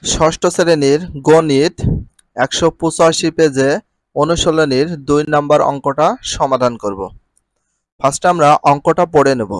ষষ্ঠ শ্রেণীর গণিত ১৮৫ পেজে অনুশীলনীর ২ নম্বর অঙ্কটা সমাধান করব। ফার্স্ট আমরা অঙ্কটা পড়ে নেব।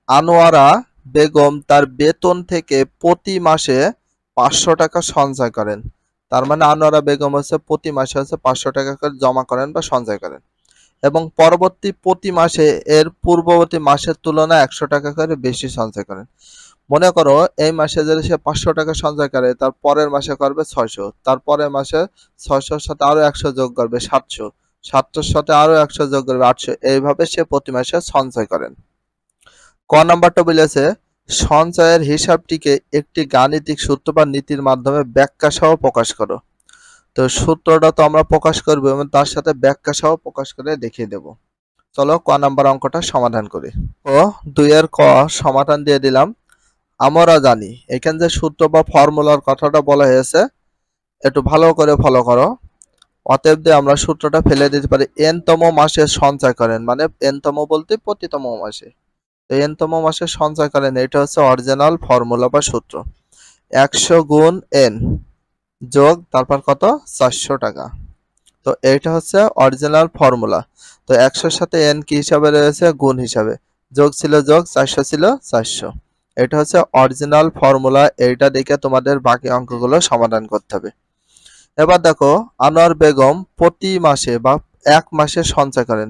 আনোয়ারা বেগম তার বেতন থেকে প্রতি মাসে ৫০০ টাকা সঞ্চয় করেন। তার মানে আনোয়ারা বেগম হচ্ছে প্রতি মাসে ৫০০ টাকা করে জমা করেন বা সঞ্চয় করেন এবং পরবর্তী প্রতি মাসে এর পূর্ববর্তী মাসের তুলনায় ১০০ টাকা করে বেশি সঞ্চয় করেন। মনে করো এই মাসে যদি সে ৫০০ টাকা সঞ্চয় করে, তার পরের মাসে করবে ৬০০, তার পরের মাসে ৬০০-র সাথে আরো ১০০ যোগ করবে ৭০০, ৭০০-র সাথে আরো ১০০ যোগ করবে ৮০০, এইভাবে সে প্রতি মাসে সঞ্চয় করেন। ক নাম্বারটা বলেছে সঞ্চয়ের হিসাবটিকে একটি গাণিতিক সূত্র বা নীতির মাধ্যমে ব্যাখ্যা সহ প্রকাশ করো। তো সূত্রটা তো আমরা প্রকাশ করবো এবং তার সাথে ব্যাখ্যা সহ প্রকাশ করে দেখিয়ে দেব। চলো ক নাম্বার অঙ্কটা সমাধান করি। ও ২ এর ক সমাধান দিয়ে দিলাম। আমরা জানি এখানে যে সূত্র বা ফর্মুলার কথাটা বলা হয়েছে একটু ভালো করে ফলো করো। অতএব দিয়ে আমরা সূত্রটা ফেলে দিতে পারি n তম মাসে সঞ্চয় করেন, মানে n তম বলতে প্রতিতম মাসে। তো n তম মাসে সঞ্চয় করেন, এটা হচ্ছে অরিজিনাল ফর্মুলা বা সূত্র। ১০০ গুণ n যোগ তারপর কত ৪০০ টাকা। তো এইটা হচ্ছে অরিজিনাল ফর্মুলা। তো ১০০-র সাথে n কি হিসাবে রয়েছে? গুণ হিসাবে। যোগ ছিল যোগ, ৪০০ ছিল ৪০০। এটা হচ্ছে অরিজিনাল ফর্মুলা। এইটা দেখে তোমাদের বাকি অঙ্কগুলো সমাধান করতে হবে। এবার দেখো আনোয়ার বেগম প্রতি মাসে বা এক মাসে সঞ্চয় করেন।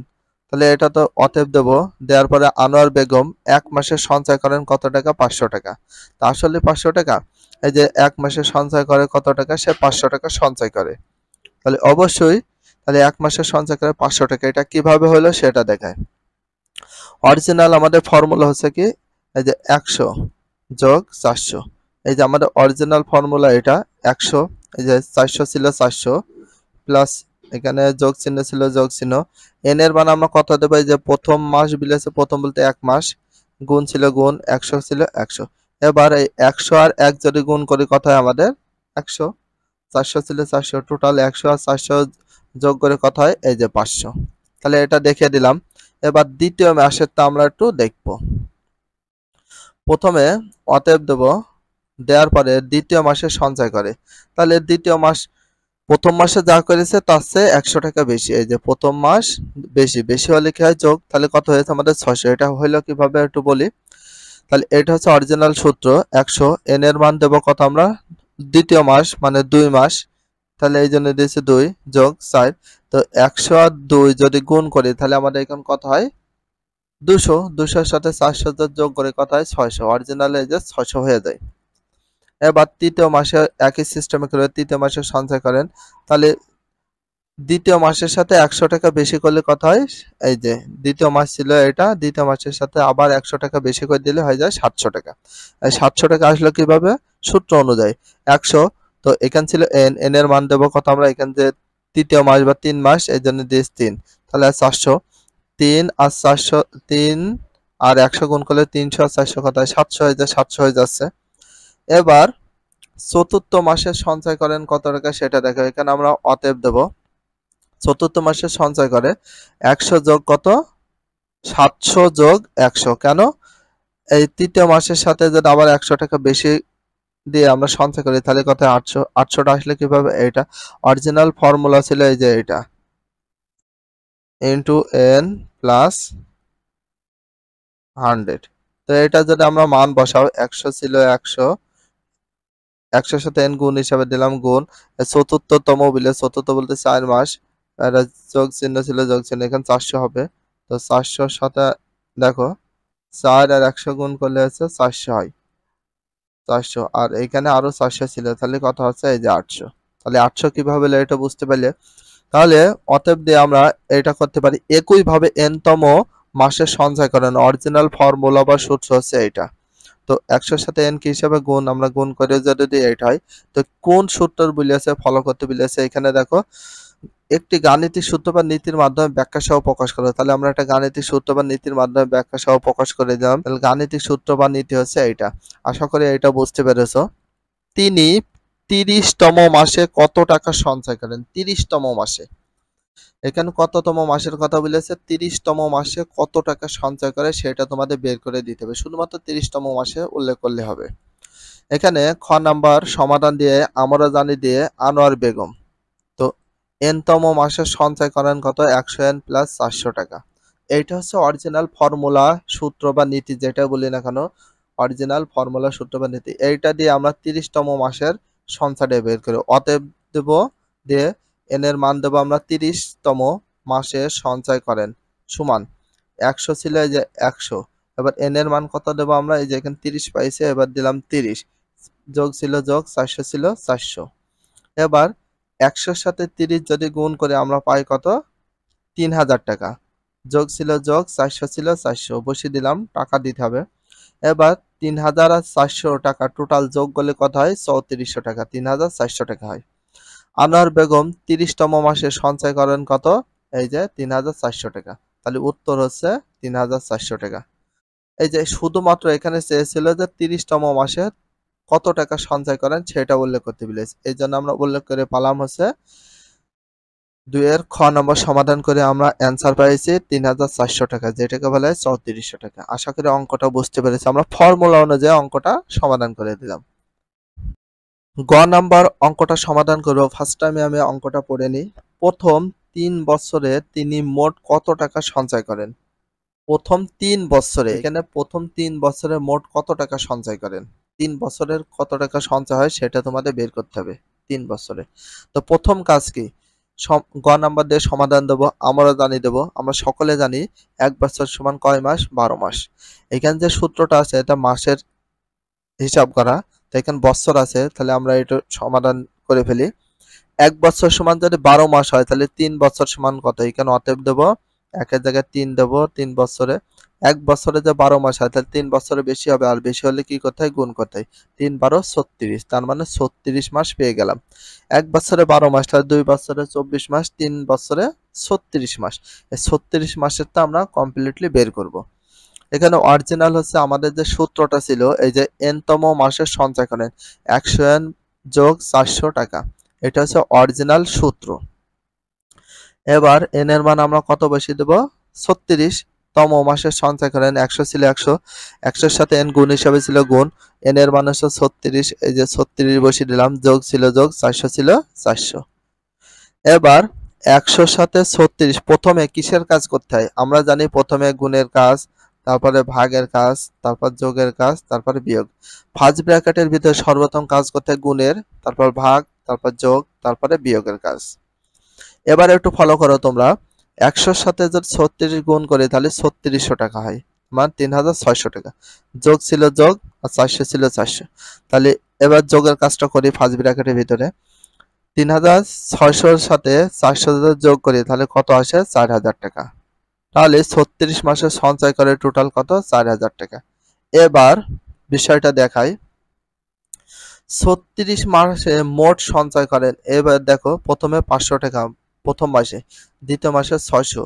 তাহলে এটা তো অতএব দেবো, দেওয়ার পরে আনোয়ার বেগম এক মাসে সঞ্চয় করেন কত টাকা? ৫০০ টাকা। তা আসলে ৫০০ টাকা, এই যে এক মাসে সঞ্চয় করে কত টাকা? সে ৫০০ টাকা সঞ্চয় করে। তাহলে অবশ্যই তাহলে এক মাসে সঞ্চয় করে ৫০০ টাকা। এটা কিভাবে হলো সেটা দেখায়। অরিজিনাল আমাদের ফর্মুলা হচ্ছে কি, এই যে ১০০ যোগ ৪০০। এই যে আমাদের অরিজিনাল ফর্মুলা এটা ১০০, এই যে ৪০০ ছিল ৪০০ প্লাস এখানে যোগ চিহ্ন ছিল যোগ চিহ্ন। এন এর মান আমরা কত দেবো? এই যে প্রথম মাস বিলেছে, প্রথম বলতে এক মাস, গুণ ছিল গুণ, ১০০ ছিল ১০০। এবার এই ১০০ আর ১ যদি গুণ করি কত হয় আমাদের? ১০০। ৪০০ ছিল ৪০০, টোটাল ১০০ আর ৪০০ যোগ করে কত হয়? এই যে ৫০০। তাহলে এটা দেখিয়ে দিলাম। এবার দ্বিতীয় মাসেরটা আমরা একটু দেখব। প্রথমে অতএব দেব, দেওয়ার পরে দ্বিতীয় মাসে সঞ্চয় করে। তাহলে দ্বিতীয় মাস প্রথম মাসে যা করেছে তার চেয়ে ১০০ টাকা বেশি। এই যে প্রথম মাস বেশি, বেশি হলে কি হয়? যোগ। তাহলে কত হয়েছে আমাদের? ৬০০। এটা হইলো কিভাবে একটু বলি। তাহলে এটা হচ্ছে অরিজিনাল সূত্র। ১০০ এন এর মান দেব কত আমরা? দ্বিতীয় মাস মানে ২ মাস। তাহলে এই জন্য দিয়েছি ২ যোগ ৪। তো ১০০ আর ২ যদি গুণ করি তাহলে আমাদের এখন কত হয়? ২০০। ২০০-র সাথে ৪০০ যোগ করে কত হয়? ৬০০। অরিজিনালে এই যে ৬০০ হয়ে যায়। এবার তৃতীয় মাসে একই সিস্টেমে করে তৃতীয় মাসে সঞ্চয় করেন। তাহলে দ্বিতীয় মাসের সাথে ১০০ টাকা বেশি করলে কত হয়? এই যে দ্বিতীয় মাস ছিল এটা, দ্বিতীয় মাসের সাথে আবার ১০০ টাকা বেশি করে দিলে হয়ে যায় ৭০০ টাকা। এই ৭০০ টাকা আসলো কিভাবে? সূত্র অনুযায়ী ১০০, তো এখানে ছিল n, n এর মান দেবো কত আমরা? এখান যে তৃতীয় মাস বা ৩ মাস, এই জন্য দিয়েছি ৩। তাহলে ৪০০, ৩ আর ৪০০, ৩ আর ১০০ গুণ করলে ৩০০ আর ৪০০ কত হয়? ৭০০, এই যে ৭০০ হয়ে যাচ্ছে। এবার চতুর্থ মাসে সঞ্চয় করেন কত টাকা সেটা দেখো। এখানে আমরা অতএব দেব, চতুর্থ মাসে সঞ্চয় করে ১০০ যোগ কত? ৭০০ যোগ ১০০। কেন? এই তৃতীয় মাসের সাথে যদি আবার ১০০ টাকা বেশি দিয়ে আমরা সঞ্চয় করি তাহলে কত? ৮০০। ৮০০টা আসলে কিভাবে? এইটা অরিজিনাল ফর্মুলা ছিল, এই যে এটা ইন্টু n প্লাস 100। তো এটা যদি আমরা মান বসাও, ১০০ ছিল ১০০, ১০০-র সাথে n গুণ হিসাবে দিলাম গুণ। চতুর্থতম বিলে, চতুর্থ বলতে ৪ মাস, এটা যোগ চিহ্ন ছিল যোগ চিহ্ন, এখানে ৪০০ হবে। তো ৪০০-র সাথে দেখো ৪ আর ১০০ গুণ করলে হচ্ছে ৪০০ হয়। ৪০০ আর এখানে আরো ৪০০ ছিল, তাহলে কত হচ্ছে? এই যে ৮০০। তাহলে ৮০০ কিভাবে হলো এটা বুঝতে পারলে। তাহলে অতএব দিয়ে আমরা এটা করতে পারি একইভাবে n তম মাসের সঞ্চয় করেন। অরিজিনাল ফর্মুলা বা সূত্র হচ্ছে এইটা। তো ১০০-র সাথে n কি হিসাবে? গুণ। আমরা গুণ করে যদি এইটা হয়, তো কোন সূত্র বলেছে ফলো করতে বলেছে? এখানে দেখো একটি গাণিতিক সূত্র বা নীতির মাধ্যমে ব্যাখ্যা সহ প্রকাশ করো। তাহলে আমরা একটা গাণিতিক সূত্র বা নীতির মাধ্যমে ব্যাখ্যা সহ প্রকাশ করে দিলাম। তাহলে গাণিতিক সূত্র বা নীতি হচ্ছে এইটা। আশা করি এটা বুঝতে পেরেছো। তিনি ৩০তম মাসে কত টাকা সঞ্চয় করেন? ৩০তম মাসে। এখানে কততম মাসের কথা বলেছে? ৩০তম মাসে কত টাকা সঞ্চয় করে সেটা তোমাদের বের করে দিতে হবে। শুধুমাত্র ৩০তম মাসে উল্লেখ করলে হবে। এখানে খ নাম্বার সমাধান দিয়ে আমরা জানি দিয়ে আনোয়ার বেগম। তো এনতম মাসের সঞ্চয় করেন কত 100 n প্লাস 400 টাকা। এইটা হচ্ছে অরিজিনাল ফর্মুলা সূত্র বা নীতি যেটা বলি না কেন, অরিজিনাল ফর্মুলা সূত্র বা নীতি। এইটা দিয়ে আমরা 30তম মাসের সঞ্চয়টা বের করি। অতএব দেব দিয়ে এন এর মান দেবো আমরা 30তম মাসে সঞ্চয় করেন সমান 100 ছিল এই যে 100। এবার এন এর মান কত দেবো আমরা, এই যে এখানে 30 পাইছে, এবার দিলাম 30, যোগ ছিল যোগ, 400 ছিল 400। এবার 100-র সাথে 30 যদি গুণ করে আমরা পাই কত 3000 টাকা, যোগ ছিল যোগ, 400 ছিল 400, বসিয়ে দিলাম, টাকা দিতে হবে। এবার 3000 আর 400 টাকা টোটাল যোগ করলে কত হয় 3400 টাকা, 3400 টাকা হয়। আনোয়ার বেগম 30তম মাসে সঞ্চয় করেন কত, এই যে 3400 টাকা। তাহলে উত্তর হচ্ছে 3400 টাকা। এই যে শুধুমাত্র এখানে চেয়েছিল যে 30তম মাসে কত টাকা সঞ্চয় করেন সেটা উল্লেখ করতে বলেছে, এই জন্য আমরা উল্লেখ করে পালাম হচ্ছে 2 এর খ নম্বর সমাধান করে আমরা অ্যান্সার পাইছি 3400 টাকা, যেটাকে বলা হয় 3400 টাকা। আশা করি অঙ্কটা বুঝতে পেরেছি। আমরা ফর্মুলা অনুযায়ী অঙ্কটা সমাধান করে দিলাম। গ নাম্বার অঙ্কটা সমাধান করব। ফার্স্ট টাইমে আমি অঙ্কটা পড়ে নিই। প্রথম 3 বছরে তিনি মোট কত টাকা সঞ্চয় করেন? প্রথম 3 বছরে, এখানে প্রথম 3 বছরে মোট কত টাকা সঞ্চয় করেন? 3 বছরের কত টাকা সঞ্চয় হয় সেটা তোমাদের বের করতে হবে 3 বছরে। তো প্রথম কাজ কি, গ নাম্বার দিয়ে সমাধান দেবো। আমরা জানি দেবো, আমরা সকলে জানি 1 বছর সমান কয় মাস, 12 মাস। এখানে যে সূত্রটা আছে এটা মাসের হিসাব করা, তো এখানে বছর আছে, তাহলে আমরা এটা সমাধান করে ফেলি। 1 বছর সমান যদি 12 মাস হয় তাহলে 3 বছর সমান কত, এখানে অতএব দেবো, একের জায়গায় 3 দেবো। 3 বছরে, 1 বছরে যে 12 মাস হয় তাহলে 3 বছরে বেশি হবে, আর বেশি হলে কি করতে হয়, গুণ করতে হয়। 3 12 36, তার মানে 36 মাস পেয়ে গেলাম। 1 বছরে 12 মাস, তাহলে 2 বছরে 24 মাস, 3 বছরে 36 মাস। এই 36 মাসেরটা আমরা কমপ্লিটলি বের করব। এখানে অরিজিনাল হচ্ছে আমাদের যে সূত্রটা ছিল, এই যে এনতম মাসের সঞ্চয় করেন 100 n যোগ 400 টাকা, এটা হচ্ছে অরিজিনাল সূত্র। এবার এন এর মান আমরা কত বসিয়ে দেব, 36তম মাসের সঞ্চয় করেন 100 ছিল 100, 100-এর সাথে এন গুণ হিসাবে ছিল গুণ, এন এর মান হচ্ছে 36, এই যে 36 বসিয়ে দিলাম, যোগ ছিল যোগ, 400 ছিল 400। এবার 100-র সাথে 36 প্রথমে কিসের কাজ করতে হয়, আমরা জানি প্রথমে গুণের কাজ, তারপরে ভাগের কাজ, তারপর যোগের কাজ, তারপরে বিয়োগ। ফার্স্ট ব্র্যাকেটের ভিতরে সর্বপ্রথম কাজ করতে হয় গুণের, তারপর ভাগ, তারপর যোগ, তারপরে বিয়োগের কাজ। এবার একটু ফলো করো তোমরা, 100-র সাথে যদি 36 গুণ করি তাহলে 3600 টাকা হয়, মানে 3600 টাকা, যোগ ছিল যোগ, আর 400 ছিল 400। তাহলে এবার যোগের কাজটা করি ফার্স্ট ব্র্যাকেটের ভিতরে, 3600-র সাথে 400 যদি যোগ করি তাহলে কত আসে, 4000 টাকা। তাহলে 36 মাসে সঞ্চয় করে টোটাল কত, 4000 টাকা। এবার বিষয়টা দেখাই, 36 মাসে মোট সঞ্চয় করেন। এবার দেখো, প্রথমে 500 টাকা প্রথম মাসে, দ্বিতীয় মাসে 600,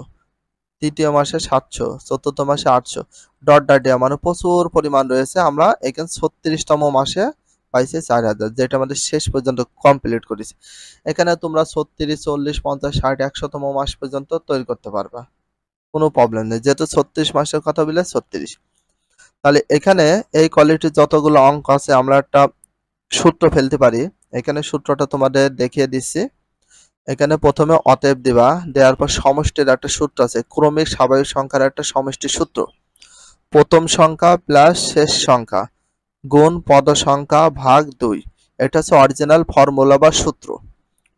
তৃতীয় মাসে 700, চতুর্থ মাসে 800, ডট ডট দেওয়া, মানে প্রচুর পরিমাণ রয়েছে। আমরা এখানে 36তম মাসে পাইছি 4000, যেটা আমাদের শেষ পর্যন্ত কমপ্লিট করেছি। এখানে তোমরা 36, 40, 50, 60, 100তম মাস পর্যন্ত তৈরি করতে পারবা, কোনো প্রবলেম নেই, যেহেতু 36 মাসের কথা বলে 36। তাহলে এখানে এই কোয়ালিটির যতগুলো অঙ্ক আছে আমরা একটা সূত্র ফেলতে পারি। এখানে সূত্রটা তোমাদের দেখিয়ে দিচ্ছি। এখানে প্রথমে অতএব দিবা, দেওয়ার পর সমষ্টির একটা সূত্র আছে, ক্রমিক স্বাভাবিক সংখ্যার একটা সমষ্টি সূত্র, প্রথম সংখ্যা প্লাস শেষ সংখ্যা গুণ পদ সংখ্যা ভাগ 2, এটা হচ্ছে অরিজিনাল ফর্মুলা বা সূত্র।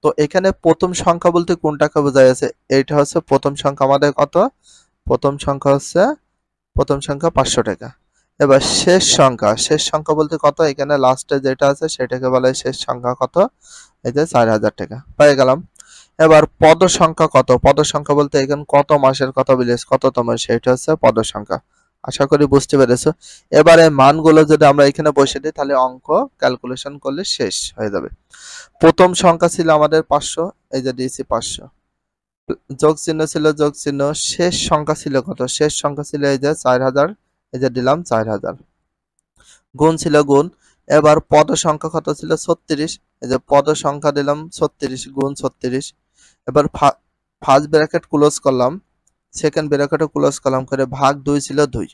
তো এখানে প্রথম সংখ্যা বলতে কোনটাকে বোঝা যাচ্ছে, এইটা হচ্ছে প্রথম সংখ্যা আমাদের কত, প্রথম সংখ্যা হচ্ছে 500 টাকা। এবার শেষ সংখ্যা, শেষ সংখ্যা বলতে কত, এখানে লাস্টে যেটা আছে সেটাকে বলা হয় শেষ সংখ্যা, কত, এই যে 4000 টাকা পেয়ে গেলাম। এবার পদ সংখ্যা কত, পদ সংখ্যা বলতে এখানে কত মাসের কথা বলেছে, কততম, সেটা হচ্ছে পদ সংখ্যা। আশা করি বুঝতে পেরেছো। এবারে মানগুলো যদি আমরা এখানে বসে দিই তাহলে অঙ্ক ক্যালকুলেশন করলে শেষ হয়ে যাবে। প্রথম সংখ্যা ছিল আমাদের 500, এই যে দিয়েছি 500, যোগ চিহ্ন ছিল যোগ চিহ্ন, শেষ সংখ্যা ছিল কত, শেষ সংখ্যা ছিল এই যে 4000, এই যে দিলাম 4000, গুণ ছিল গুণ। এবার পদ সংখ্যা কত ছিল 36, এই যে পদ সংখ্যা দিলাম 36 গুণ 36। এবার ফার্স্ট ব্র্যাকেট ক্লোজ করলাম, সেকেন্ড ব্র্যাকেটও ক্লোজ করলাম করে ভাগ 2 ছিল 2।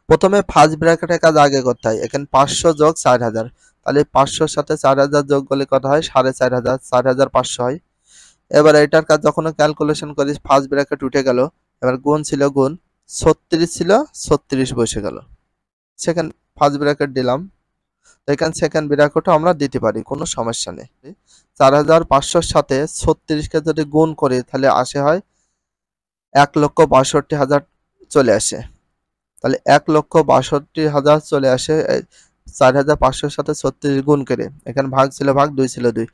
প্রথমে ফার্স্ট ব্র্যাকেটের কাজ আগে করতে হয়, এখানে 500 যোগ 4000, তাহলে 500 সাথে 4000 যোগ করলে কত হয় 4500, 4500 হয়। এবার এটার কাজ যখন ক্যালকুলেশন করি ফার্স্ট ব্র্যাকেট উঠে গেল, এবার গুণ ছিল গুণ, 36 ছিল 36 বসে গেল। সেকেন্ড ফার্স্ট ব্র্যাকেট দিলাম, তো এখানে সেকেন্ড ব্র্যাকেটও আমরা দিতে পারি, কোনো সমস্যা নেই। 4500 সাথে 36কে যদি গুণ করি তাহলে আসে হয় 1,62,000 চলে আসে। তাহলে 1,62,000 চলে আসে 4500 সাথে 36 গুণ করে, এখানে ভাগ ছিল ভাগ, 2 ছিল 2,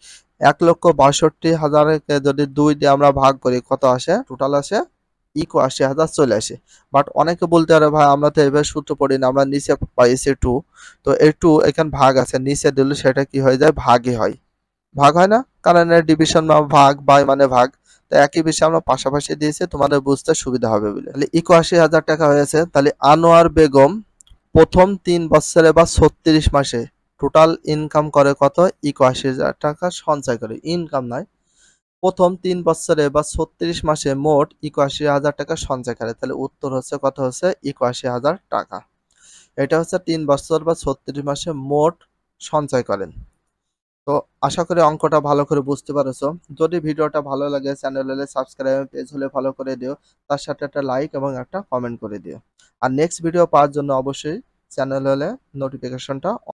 1,62,000কে যদি 2 দিয়ে আমরা ভাগ করি কত আসে, টোটাল আসে 81,000 চলে আসে। বাট অনেকে বলতে পারে ভাই আমরা তো এবার সূত্র পড়ি না, আমরা নিচে পাইছি 2, তো এই 2 এখানে ভাগ আছে, নিচে দিলে সেটা কি হয়ে যায়, ভাগই হয়। ভাগ হয় না, কারণ এর ডিভিশন বা ভাগ, বাই মানে ভাগ, তো একই বিষয় আমরা পাশাপাশি দিয়েছি তোমাদের বুঝতে সুবিধা হবে বলে। তাহলে 81,000 টাকা হয়েছে। তাহলে আনোয়ার বেগম প্রথম 3 বছরে বা 36 মাসে টোটাল ইনকাম করে কত, 81,000 টাকা সঞ্চয় করে, ইনকাম নয়, প্রথম 3 বছরে বা 36 মাসে মোট 81,000 টাকা সঞ্চয় করে। তাহলে উত্তর হচ্ছে কত, হচ্ছে 81,000 টাকা। এটা হচ্ছে 3 বছর বা 36 মাসে মোট সঞ্চয় করেন। তো আশা করি অঙ্কটা ভালো করে বুঝতে পারছো। যদি ভিডিওটা ভালো লাগে চ্যানেল হলে সাবস্ক্রাইব, পেজ হলে ফলো করে দিও, তার সাথে একটা লাইক এবং একটা কমেন্ট করে দিও। আর নেক্সট ভিডিও পাওয়ার জন্য অবশ্যই চ্যানেল হলে নোটিফিকেশনটা